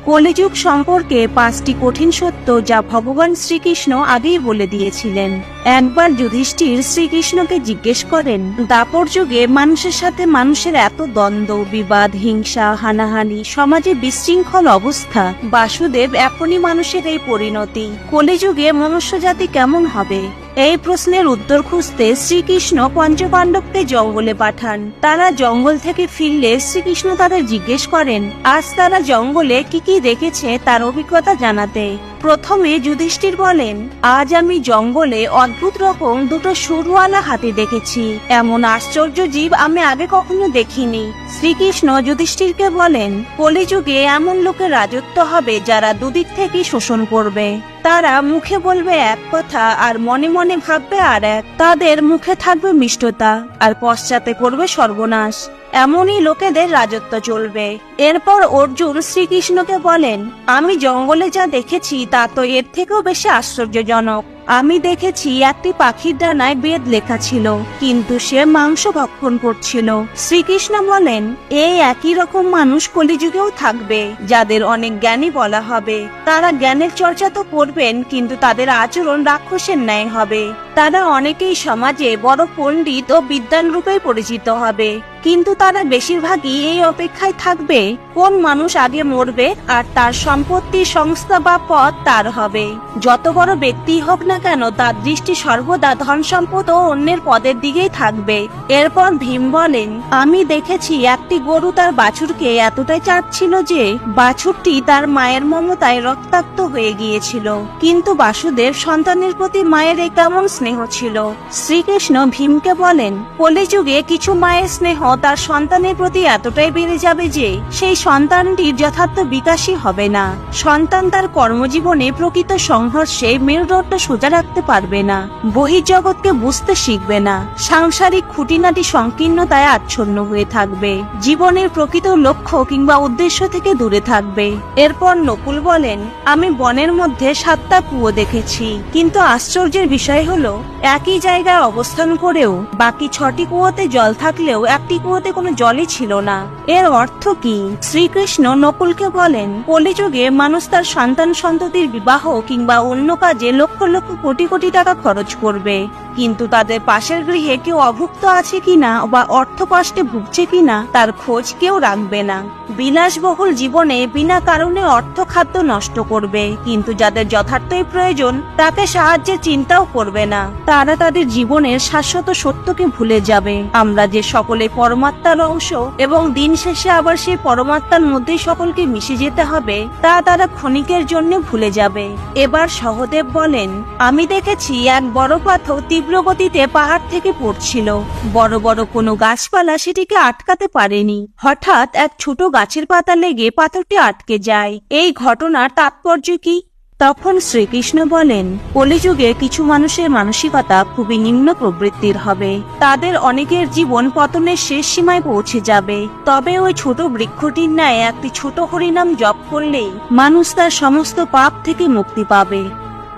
কলিযুগ সম্পর্কে 5টি কঠিন সত্য যা ভগবান শ্রীকৃষ্ণ আগেই বলে দিয়েছিলেন। একবার যুধিষ্ঠির শ্রীকৃষ্ণকে জিজ্ঞেস করেন, দাপর যুগে মানুষের সাথে মানুষের এত দ্বন্দ্ব, বিবাদ, হিংসা, হানাহানি, সমাজে বিশৃঙ্খল অবস্থা, বাসুদেব এখনই মানুষের এই পরিণতি, কলিযুগে মনুষ্য জাতি কেমন হবে? এই প্রশ্নের উত্তর খুঁজতে শ্রীকৃষ্ণ পঞ্চপাণ্ডবকে জঙ্গলে পাঠান। তারা জঙ্গল থেকে ফিরলে শ্রীকৃষ্ণ তাদের জিজ্ঞেস করেন আজ তারা জঙ্গলে কি কি দেখেছে তার অভিজ্ঞতা জানাতে। প্রথমে যুধিষ্ঠির বলেন, আজ আমি জঙ্গলে অদ্ভুত রকম দুটো সুরওয়ালা হাতি দেখেছি। এমন আশ্চর্য জীব আমি আগে কখনো দেখিনি। শ্রীকৃষ্ণ যুধিষ্ঠিরকে বলেন, কলিযুগে এমন লোকের রাজত্ব হবে যারা দুদিক থেকেই শোষণ করবে। তারা মুখে বলবে এক কথা আর মনে মনে ভাববে আর এক। তাদের মুখে থাকবে মিষ্টতা আর পশ্চাতে করবে সর্বনাশ। এমনই লোকেদের রাজত্ব চলবে। এরপর অর্জুন শ্রীকৃষ্ণকে বলেন, আমি জঙ্গলে যা দেখেছি তা তো এর থেকেও বেশি আশ্চর্যজনক। আমি দেখেছি একটি পাখির ডানায় বেদ লেখা ছিল, কিন্তু সে মাংস ভক্ষণ করছিল। শ্রীকৃষ্ণ বলেন, এই একই রকম মানুষ কলিযুগেও থাকবে, যাদের অনেক জ্ঞানী বলা হবে। তারা জ্ঞানের চর্চা তো করবেন, কিন্তু তাদের আচরণ রাক্ষসের ন্যায় হবে। তারা অনেকেই সমাজে বড় পণ্ডিত ও বিদ্বান রূপেই পরিচিত হবে, কিন্তু তারা বেশিরভাগই এই অপেক্ষায় থাকবে কোন মানুষ আগে মরবে আর তার সম্পত্তি, সংস্থা বা পদ তার হবে। যত বড় ব্যক্তি হোক না কেন, তার দৃষ্টি সর্বদা ধন সম্পদ ও অন্যের পদের দিকেই থাকবে। এরপর ভীম বলেন, আমি দেখেছি একটি গরু তার বাছুরকে এতটাই চাটছিল যে বাছুরটি তার মায়ের মমতায় রক্তাক্ত হয়ে গিয়েছিল। কিন্তু বাসুদেব সন্তানের প্রতি মায়ের এই কেমন স্নেহ ছিল। শ্রীকৃষ্ণ ভীমকে বলেন, কলিযুগে কিছু মায়ের স্নেহ তার সন্তানের প্রতি এতটাই বেড়ে যাবে যে সেই সন্তানটির যথার্থ বিকাশই হবে না। সন্তান তার কর্মজীবনে প্রকৃত সংঘর্ষে মেরুদণ্ড সোজা রাখতে পারবে না, বহির্জগৎকে বুঝতে শিখবে না, সাংসারিক খুঁটিনাটি সংকীর্ণতায় আচ্ছন্ন হয়ে থাকবে, জীবনের প্রকৃত লক্ষ্য কিংবা উদ্দেশ্য থেকে দূরে থাকবে। এরপর নকুল বলেন, আমি বনের মধ্যে 7টা কুয়ো দেখেছি, কিন্তু আশ্চর্যের বিষয় হলো একই জায়গায় অবস্থান করেও বাকি 6টি কুয়োতে জল থাকলেও একটি কুয়োতে কোনো জলই ছিল না। এর অর্থ কি? শ্রীকৃষ্ণ নকুলকে বলেন, কলিযুগে মানুষ তার সন্তান সন্ততির বিবাহ কিংবা অন্য কাজে লক্ষ লক্ষ কোটি কোটি টাকা খরচ করবে, কিন্তু তাদের পাশের গৃহে কেউ অভুক্ত আছে কিনা বা অর্থ কষ্টে ভুগছে কিনা তার খোঁজ কেউ রাখবে না। বিলাসবহুল জীবনে বিনা কারণে অর্থ খাদ্য নষ্ট করবে, কিন্তু যাদের যথার্থই প্রয়োজন তাকে সাহায্যের চিন্তাও করবে না। তারা তাদের জীবনের শাশ্বত সত্যকে ভুলে যাবে, আমরা যে সকলে পরমাত্মার অংশ এবং দিন শেষে আবার সেই পরমাত্মার মধ্যেই সকলকে মিশে যেতে হবে তা তারা ক্ষণিকের জন্য ভুলে যাবে। এবার সহদেব বলেন, আমি দেখেছি এক বড় পাথর তীব্র গতিতে পাহাড় থেকে পড়ছিল। বড় বড় কোনো গাছপালা সেটিকে আটকাতে পারেনি। হঠাৎ এক ছোট গাছের পাতা লেগে পাথরটি আটকে যায়। এই ঘটনার তাৎপর্য কি? তখন শ্রীকৃষ্ণ বলেন, কলিযুগে কিছু মানুষের মানসিকতা খুবই নিম্ন প্রবৃত্তির হবে। তাদের অনেকের জীবন পতনের শেষ সীমায় পৌঁছে যাবে। তবে ওই ছোট বৃক্ষটির ন্যায় একটি ছোট হরিনাম জপ করলেই মানুষ তার সমস্ত পাপ থেকে মুক্তি পাবে,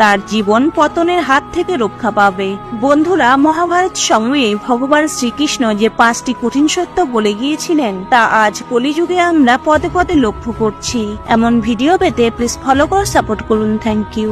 তার জীবন পতনের হাত থেকে রক্ষা পাবে। বন্ধুরা, মহাভারত সময়ে ভগবান শ্রীকৃষ্ণ যে 5টি কঠিন সত্য বলে গিয়েছিলেন তা আজ কলিযুগে আমরা পদে পদে লক্ষ্য করছি। এমন ভিডিও পেতে প্লিজ ফলো করে সাপোর্ট করুন। Thank you.